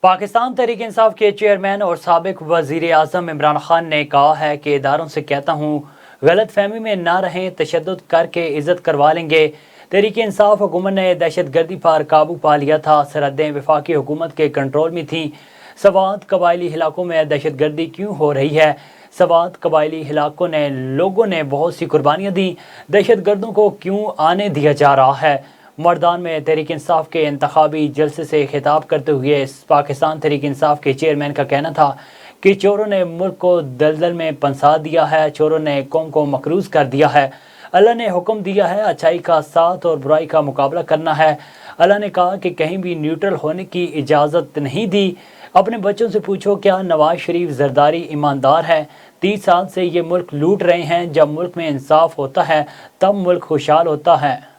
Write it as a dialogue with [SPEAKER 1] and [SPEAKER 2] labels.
[SPEAKER 1] پاکستان تحریک انصاف کے چیئرمین اور سابق وزیر اعظم عمران خان نے کہا ہے کہ اداروں سے کہتا ہوں غلط فہمی میں نہ رہیں، تشدد کر کے عزت کروا لیں گے۔ تحریک انصاف حکومت نے دہشت گردی پر قابو پا لیا تھا، سرحدیں وفاقی حکومت کے کنٹرول میں تھیں۔ سوات قبائلی علاقوں میں دہشت گردی کیوں ہو رہی ہے؟ سوات قبائلی علاقوں نے لوگوں نے بہت سی قربانیاں دیں، دہشت گردوں کو کیوں آنے دیا جا رہا ہے؟ مردان میں تحریک انصاف کے انتخابی جلسے سے خطاب کرتے ہوئے پاکستان تحریک انصاف کے چیئرمین کا کہنا تھا کہ چوروں نے ملک کو دلدل میں پنسا دیا ہے، چوروں نے قوم کو مقروض کر دیا ہے۔ اللہ نے حکم دیا ہے اچھائی کا ساتھ اور برائی کا مقابلہ کرنا ہے۔ اللہ نے کہا کہ کہیں بھی نیوٹرل ہونے کی اجازت نہیں دی۔ اپنے بچوں سے پوچھو کیا نواز شریف زرداری ایماندار ہے؟ 30 سال سے یہ ملک لوٹ رہے ہیں۔ جب ملک میں انصاف ہوتا ہے تب ملک خوشحال ہوتا ہے۔